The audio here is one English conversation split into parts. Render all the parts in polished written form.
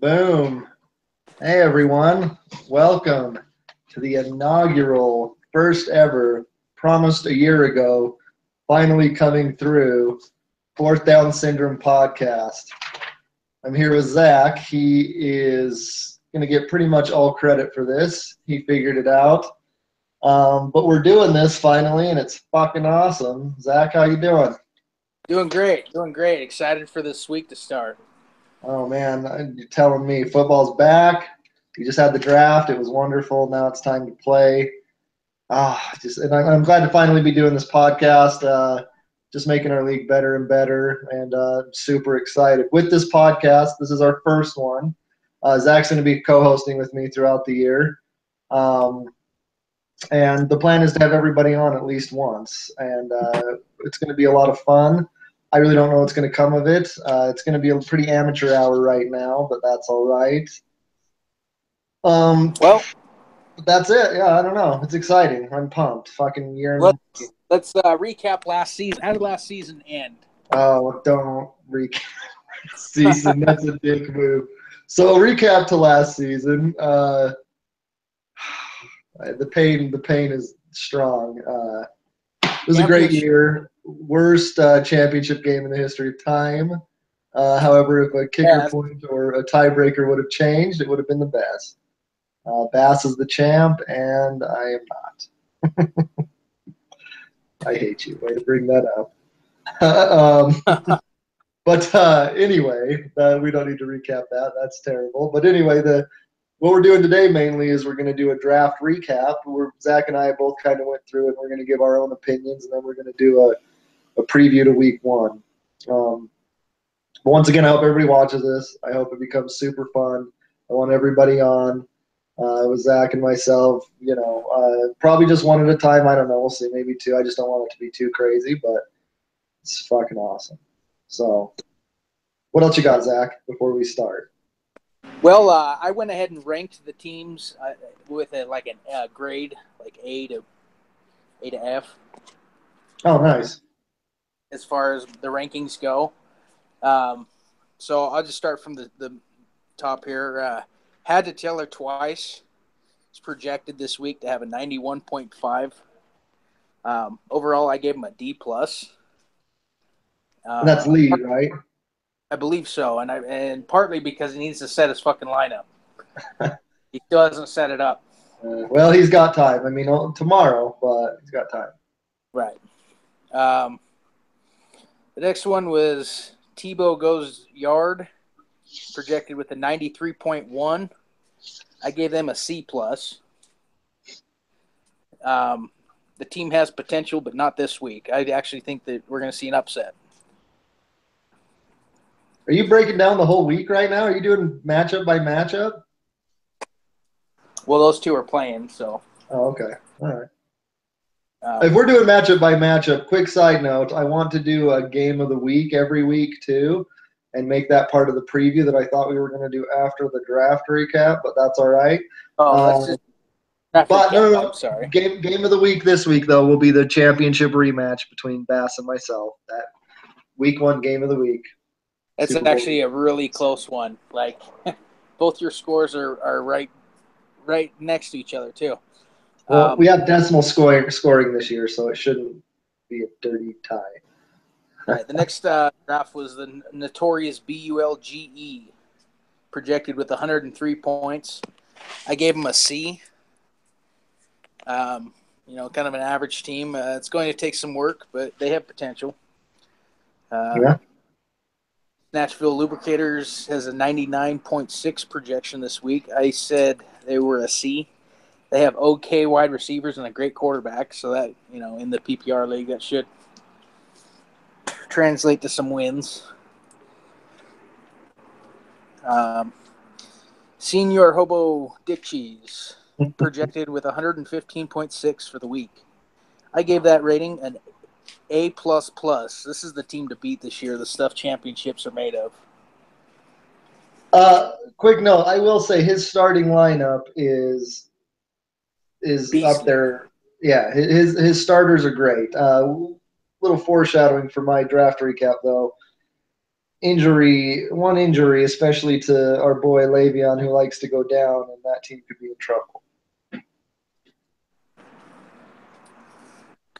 Boom. Hey, everyone. Welcome to the inaugural, first ever, promised a year ago, finally coming through, Fourth Down Syndrome podcast. I'm here with Zach. He is going to get pretty much all credit for this. He figured it out. But we're doing this finally, and it's fucking awesome. Zach, how you doing? Doing great. Excited for this week to start. Oh, man, you're telling me football's back. You just had the draft. It was wonderful. Now it's time to play. And I'm glad to finally be doing this podcast, just making our league better and better, and super excited. With this podcast, this is our first one. Zach's going to be co-hosting with me throughout the year. And the plan is to have everybody on at least once, and it's going to be a lot of fun. I really don't know what's going to come of it. It's going to be a pretty amateur hour right now, but that's all right. Well, that's it. Yeah, I don't know. It's exciting. I'm pumped. Fucking year. Let's recap last season. How did last season end? Oh, don't recap season. That's a dick move. So recap to last season. The pain is strong. It was a great year. Worst championship game in the history of time. However, if a kicker point or a tiebreaker would have changed, it would have been the best. Bass is the champ, and I am not. I hate you. Way to bring that up. But anyway, we don't need to recap that. That's terrible. But anyway, what we're doing today mainly is we're going to do a draft recap where Zach and I both kind of went through it. We're going to give our own opinions, and then we're going to do a preview to week one. But once again, I hope everybody watches this. I hope it becomes super fun. I want everybody on with Zach and myself. Probably just one at a time. I don't know. We'll see. Maybe two. I just don't want it to be too crazy, but it's fucking awesome. So what else you got, Zach, before we start? Well, I went ahead and ranked the teams with a grade, like A to F. Oh, nice. As far as the rankings go. So I'll just start from the top here. Had to Taylor twice. It's projected this week to have a 91.5. Overall, I gave him a D+. And that's lead, right? I believe so, and partly because he needs to set his fucking lineup. He still hasn't set it up. Well, he's got time. I mean, tomorrow, but he's got time. Right. The next one was Tebow goes yard, projected with a 93.1. I gave them a C+. The team has potential, but not this week. I actually think that we're going to see an upset. Are you breaking down the whole week right now? Are you doing matchup by matchup? Well, those two are playing, so. Oh, okay. All right. If we're doing matchup by matchup, quick side note, I want to do a game of the week every week too and make that part of the preview that I thought we were going to do after the draft recap, but that's all right. That's just no. I'm sorry. Game of the week this week, though, will be the championship rematch between Bass and myself. That week one game of the week. It's actually a really close one. Like, both your scores are right next to each other, too. Well, we have decimal scoring this year, so it shouldn't be a dirty tie. All right, the next draft was the notorious BULGE, projected with 103 points. I gave him a C. Kind of an average team. It's going to take some work, but they have potential. Yeah. Nashville Lubricators has a 99.6 projection this week. I said they were a C. They have okay wide receivers and a great quarterback, so that, in the PPR league, that should translate to some wins. Senior Hobo Dick Cheese, projected with 115.6 for the week. I gave that rating an A++. This is the team to beat this year. The stuff championships are made of. Quick note, I will say his starting lineup is Beastly. Up there. Yeah, his starters are great. Little foreshadowing for my draft recap, though. one injury, especially to our boy Le'Veon, who likes to go down, and that team could be in trouble.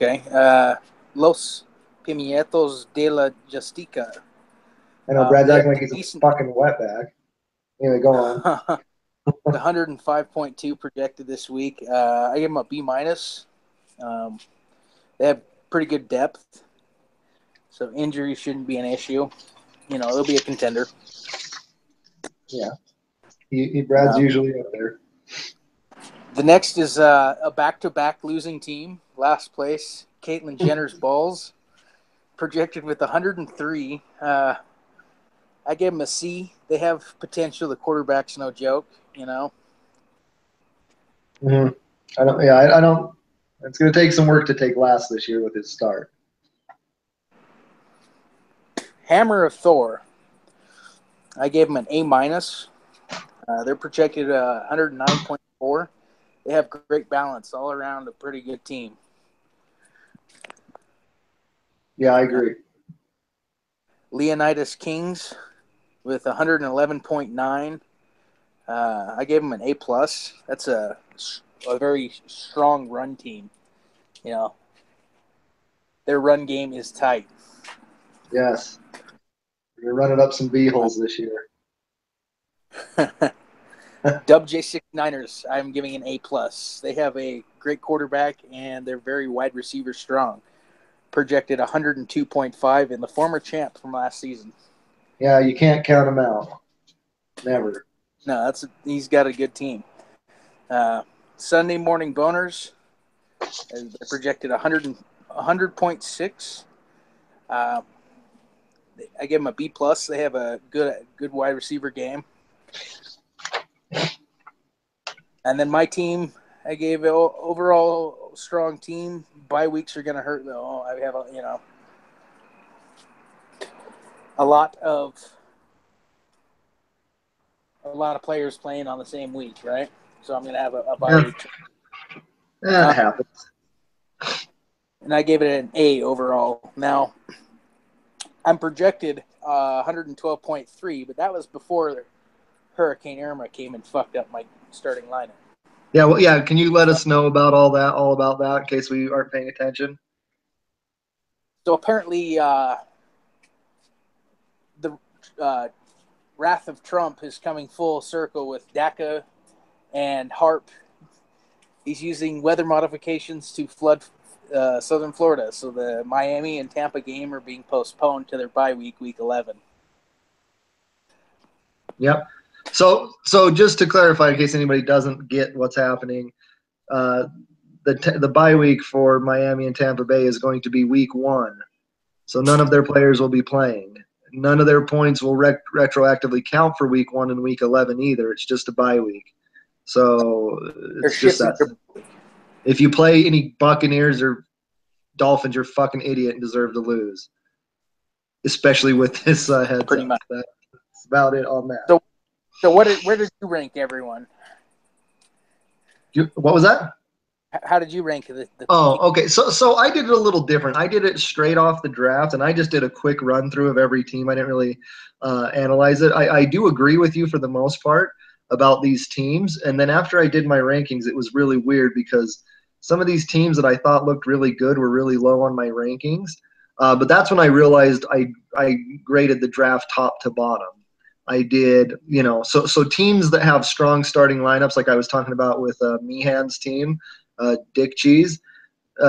Okay. Los Pimientos de la Justica. I know Brad's They have acting like a he's a decent. fucking wetback. Anyway, go on. The 105.2 projected this week. I give them a B minus. They have pretty good depth, so injury shouldn't be an issue. They'll be a contender. Yeah, Brad's Um, usually up there. the next is a back-to-back losing team. Last place, Caitlyn Jenner's Bulls, projected with 103. I gave them a C. They have potential. The quarterback's no joke. Mm-hmm. I don't. It's going to take some work to take last this year with his start. Hammer of Thor. I gave them an A minus. They're projected 109.4. They have great balance all around. A pretty good team. Yeah, I agree. Leonidas Kings with 111.9. I gave them an A plus. That's a very strong run team. Their run game is tight. Yes, we're running up some B holes this year. Dub J69ers, I'm giving an A plus. They have a great quarterback and they're very wide receiver strong. Projected 102.5 in the former champ from last season. Yeah, you can't count him out. Never. No, he's got a good team. Sunday morning boners, they're projected 100.6. I give them a B plus. They have a good wide receiver game. And then my team, I gave overall strong team. Bye weeks are going to hurt though. I have a lot of players playing on the same week, right? So I'm going to have a bye week. That happens. And I gave it an A overall. Now, I'm projected 112.3, but that was before Hurricane Irma came and fucked up my starting lineup. Yeah, well, yeah. Can you let us know about all about that, in case we aren't paying attention? So apparently, the wrath of Trump is coming full circle with DACA and HARP. He's using weather modifications to flood southern Florida. So the Miami and Tampa game are being postponed to their bye week, week 11. Yep. So just to clarify, in case anybody doesn't get what's happening, the bye week for Miami and Tampa Bay is going to be week 1. So none of their players will be playing. None of their points will retroactively count for week 1 and week 11 either. It's just a bye week. So it's just that. If you play any Buccaneers or Dolphins, you're a fucking idiot and deserve to lose. Especially with this heads Pretty up. much. That's about it on that. So where did you rank everyone? What was that? How did you rank the Oh, okay. So I did it a little different. I did it straight off the draft, and I just did a quick run through of every team. I didn't really analyze it. I do agree with you for the most part about these teams. And then after I did my rankings, it was really weird because some of these teams that I thought looked really good were really low on my rankings. But that's when I realized I graded the draft top to bottom. I did, so teams that have strong starting lineups, like I was talking about with Meehan's team, Dick Cheese.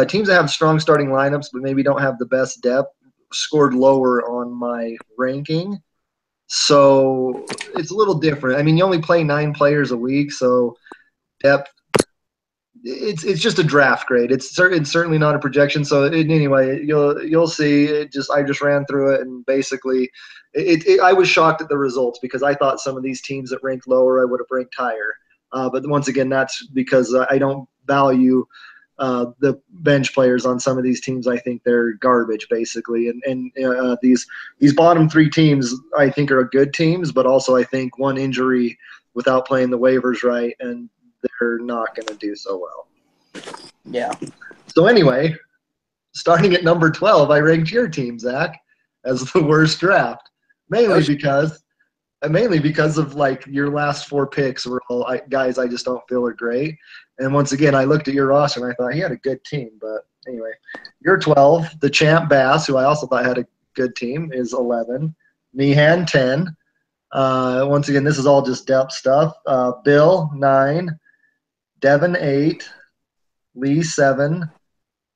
Teams that have strong starting lineups but maybe don't have the best depth scored lower on my ranking. So it's a little different. I mean, you only play 9 players a week, so depth. It's just a draft grade. It's certainly not a projection. So anyway, you'll see. I just ran through it, and basically, I was shocked at the results because I thought some of these teams that ranked lower I would have ranked higher. But once again, that's because I don't value the bench players on some of these teams. I think they're garbage, basically. And these bottom 3 teams I think are good teams, but also I think one injury without playing the waivers right, and they're not going to do so well. Yeah. So anyway, starting at number 12, I ranked your team, Zach, as the worst draft. mainly because of like your last four picks were all guys I just don't feel are great. And once again, I looked at your roster and I thought he had a good team. But anyway, you're 12. The champ Bass, who I also thought had a good team, is 11. Meehan 10. Once again, this is all just depth stuff. Bill 9. Devin 8. Lee 7.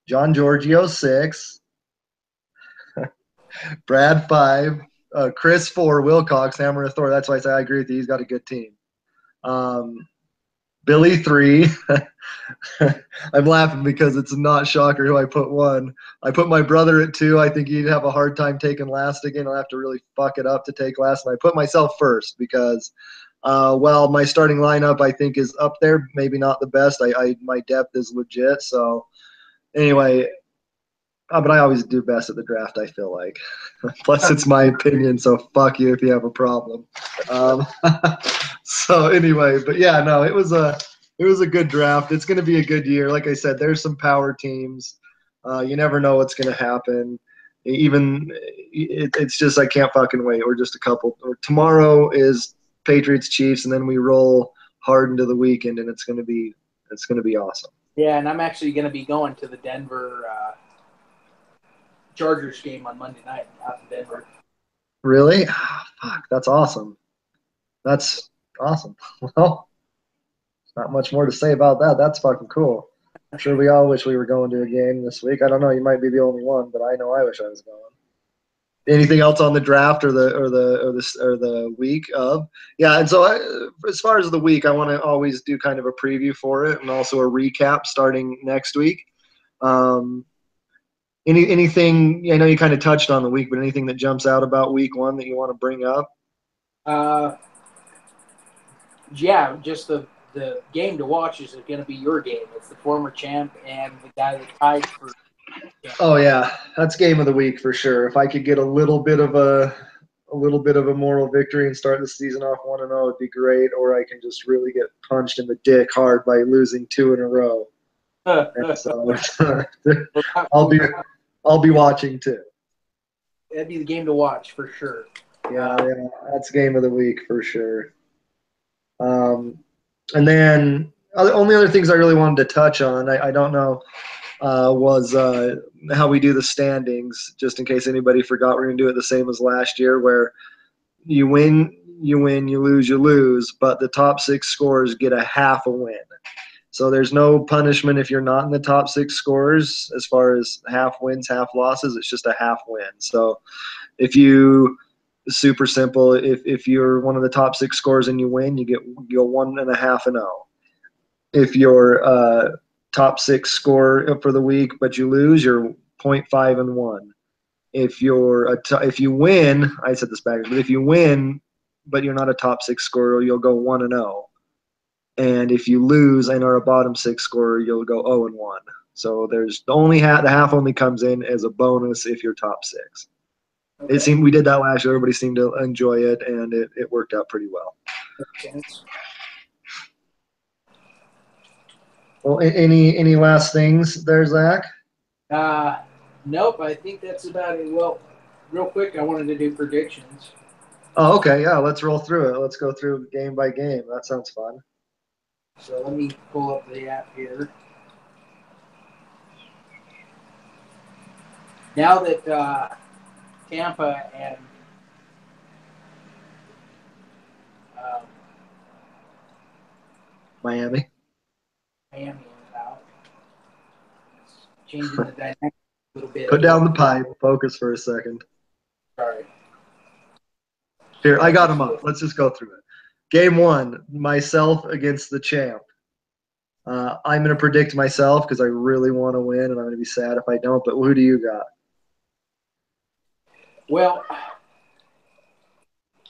John Giorgio 6. Brad 5. Chris 4. Wilcox, Hammer of Thor. That's why I say I agree with you. He's got a good team. Billy 3. I'm laughing because it's not Shocker who I put 1. I put my brother at 2. I think he'd have a hard time taking last again. I'll have to really fuck it up to take last. And I put myself first because, well, my starting lineup I think is up there. Maybe not the best. My depth is legit. So anyway, but I always do best at the draft, I feel like. Plus, it's my opinion, so fuck you if you have a problem. So anyway, but yeah, no, it was a good draft. It's going to be a good year. Like I said, there's some power teams. You never know what's going to happen. It's just I can't fucking wait. We're just a couple. Tomorrow is Patriots Chiefs, and then we roll hard into the weekend, and it's going to be awesome. Yeah, and I'm actually going to be going to the Denver Chargers game on Monday night out in Denver. Really? Oh, fuck, that's awesome. That's awesome. Well, not much more to say about that. That's fucking cool. I'm sure we all wish we were going to a game this week. I don't know. You might be the only one, but I know I wish I was going. Anything else on the draft or the week of? Yeah, and so as far as the week, I want to always do kind of a preview for it and also a recap starting next week. Anything, I know you kind of touched on the week, but anything that jumps out about week 1 that you want to bring up? Yeah, just the game to watch is going to be your game. It's the former champ and the guy that tied for. Oh yeah, that's game of the week for sure. If I could get a little bit of a moral victory and start the season off 1-0, it'd be great. Or I can just really get punched in the dick hard by losing 2 in a row. And so I'll be watching too. That'd be the game to watch for sure. Yeah, that's game of the week for sure. And then the only other things I really wanted to touch on, I don't know, was how we do the standings, just in case anybody forgot. We're going to do it the same as last year, where you win, you lose, but the top 6 scorers get a half a win. So there's no punishment if you're not in the top 6 scorers as far as half wins, half losses. It's just a half win. So super simple. If you're one of the top 6 scorers and you win, you go 1.5-0. If you're top 6 scorer for the week but you lose, you're 0.5-1. If you win, I said this backwards, but if you win but you're not a top 6 scorer, you'll go 1-0. And if you lose and are a bottom 6 scorer, you'll go 0-1. So there's the half only comes in as a bonus if you're top 6. Okay. It seemed we did that last year. Everybody seemed to enjoy it, and it worked out pretty well. Well, any last things there, Zach? Nope. I think that's about it. Well, real quick, I wanted to do predictions. Oh, okay. Yeah, let's roll through it. Let's go through game by game. That sounds fun. So let me pull up the app here. Now that Tampa and Miami is out, it's changing the dynamic a little bit. Put down the pipe. Focus for a second. Sorry. Here, I got them up. Let's just go through it. Game 1, myself against the champ. I'm going to predict myself because I really want to win, and I'm going to be sad if I don't. But who do you got? Well,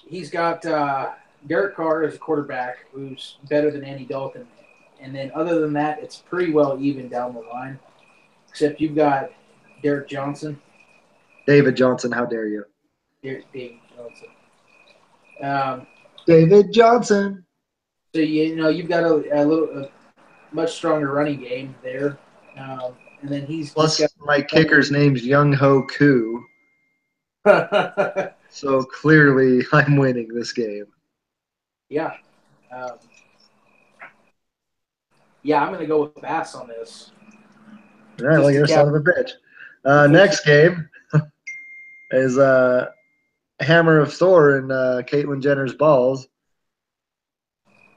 he's got Derek Carr as a quarterback who's better than Andy Dalton. And then other than that, it's pretty well even down the line. Except you've got David Johnson. How dare you? David Johnson. David Johnson. So, you've got a much stronger running game there. And then Plus, my kicker's name's Young Ho Koo. So clearly, I'm winning this game. Yeah. Um, yeah, I'm going to go with Bass on this. All right, well, Just to you're a cap son of a bitch. official. Next game is Hammer of Thor and Caitlyn Jenner's balls.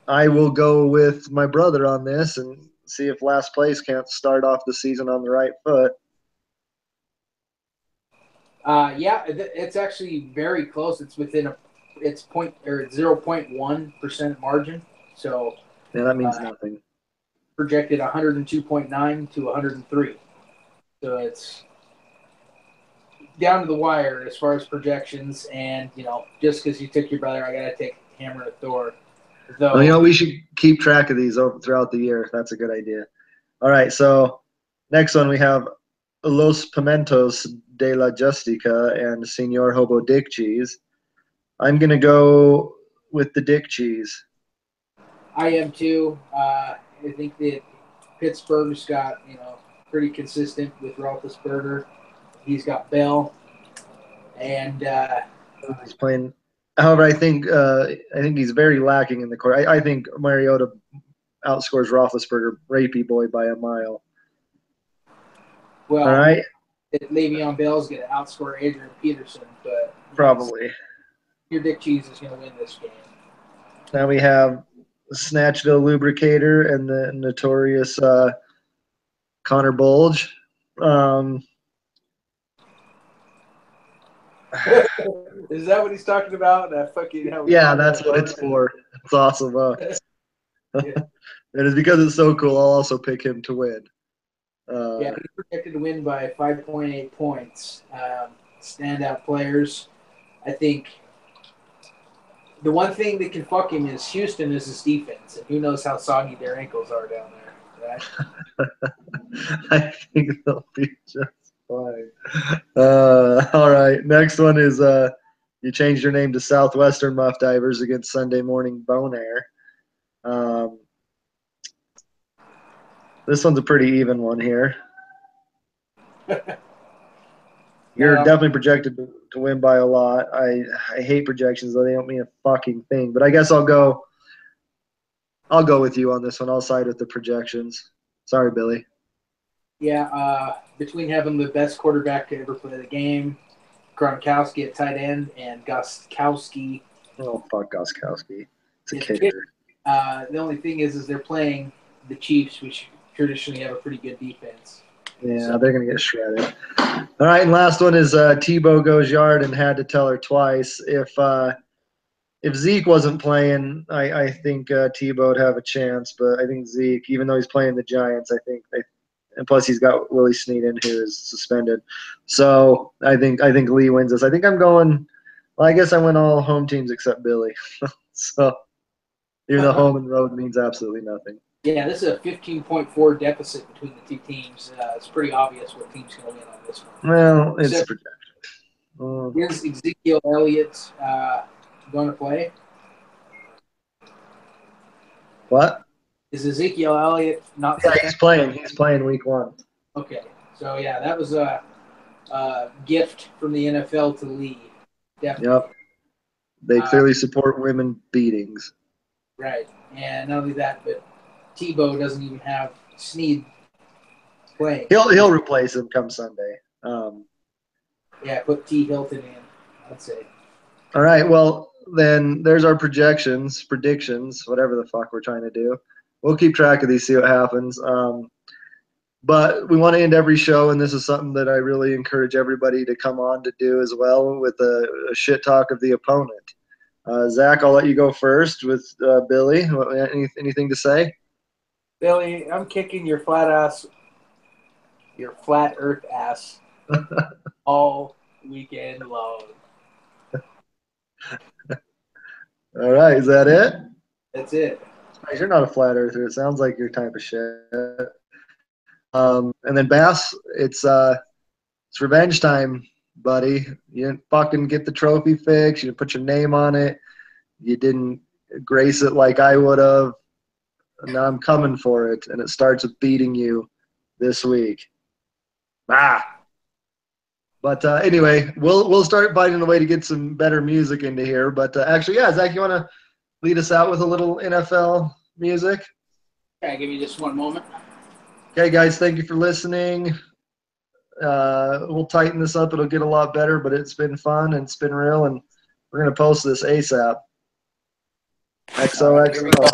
I will go with my brother on this and see if last place can't start off the season on the right foot. Yeah, it's actually very close. It's within it's 0.1% margin. So Yeah, that means uh, nothing. projected 102.9 to 103. So it's down to the wire as far as projections. And just because you took your brother, I gotta take Hammer of Thor. Well, Though, we should keep track of these throughout the year. That's a good idea. All right, so next one we have Los Pimentos de la Justica and Senor Hobo Dick Cheese. I'm going to go with the Dick Cheese. I am too. I think that Pittsburgh's got pretty consistent with Roethlisberger. He's got Bell, and He's playing. However, I think he's very lacking in the court. I think Mariota outscores Roethlisberger, rapey boy, by a mile. All well, right, Le'Veon Bell's going to outscore Adrian Peterson, but probably. your Dick Cheese is going to win this game. Now we have Snatchville Lubricator and the notorious Connor Bulge. Is that what he's talking about? That fucking Yeah, that's what it's for. It's awesome. Yeah. It is because it's so cool. I'll also pick him to win. Yeah, he's projected to win by 5.8 points. Standout players. I think the one thing that can fuck him is Houston is his defense, and who knows how soggy their ankles are down there, right? I think they'll be just fine. All right. Next one is you changed your name to Southwestern Muff Divers against Sunday Morning Bone Air. This one's a pretty even one here. You're definitely projected to win by a lot. I hate projections though; they don't mean a fucking thing. But I guess I'll go with you on this one. I'll side with the projections. Sorry, Billy. Yeah, between having the best quarterback to ever play the game, Gronkowski at tight end, and Gostkowski. Oh fuck, Goskowski. It's a It's kicker. the only thing is they're playing the Chiefs, which traditionally have a pretty good defense. Yeah, So, they're gonna get shredded. All right, and last one is Tebow goes yard and had to tell her twice. If Zeke wasn't playing, I think Tebow would have a chance. But I think Zeke, even though he's playing the Giants, and plus he's got Willie Snead in who is suspended. So I think Lee wins this. I think I'm going. Well, I guess I went all home teams except Billy. So even though home and road means absolutely nothing. yeah, this is a 15.4 deficit between the two teams. It's pretty obvious what team's going to win on this one. Well, it's Except, projection. is Ezekiel Elliott going to play? What? Is Ezekiel Elliott not Yeah, suspended? He's playing week 1. Okay, so yeah, that was a gift from the NFL to Lee. Definitely. Yep. They clearly support women beatings. Right, and not only that, but Tebow doesn't even have Snead playing. He'll replace him come Sunday. Yeah, put T. Hilton in, I'd say. All right, well then there's our predictions, whatever the fuck we're trying to do. We'll keep track of these, see what happens. But we want to end every show, and this is something that I really encourage everybody to come on to do as well, with a shit talk of the opponent. Zach, I'll let you go first with Billy. Anything to say? Billy, I'm kicking your flat earth ass all weekend long. All right, is that it? That's it. You're not a flat earther. It sounds like your type of shit. And then Bass, it's revenge time, buddy. You didn't fucking get the trophy fixed. You didn't put your name on it. You didn't grace it like I would have. Now I'm coming for it, and it starts with beating you this week. Ah. But anyway, we'll start finding a way to get some better music into here. But actually, yeah, Zach, you want to lead us out with a little NFL music? Okay, give me just one moment. Okay, guys, thank you for listening. We'll tighten this up. It'll get a lot better, but it's been fun and it's been real, and we're going to post this ASAP. All right, here we XOXO. go.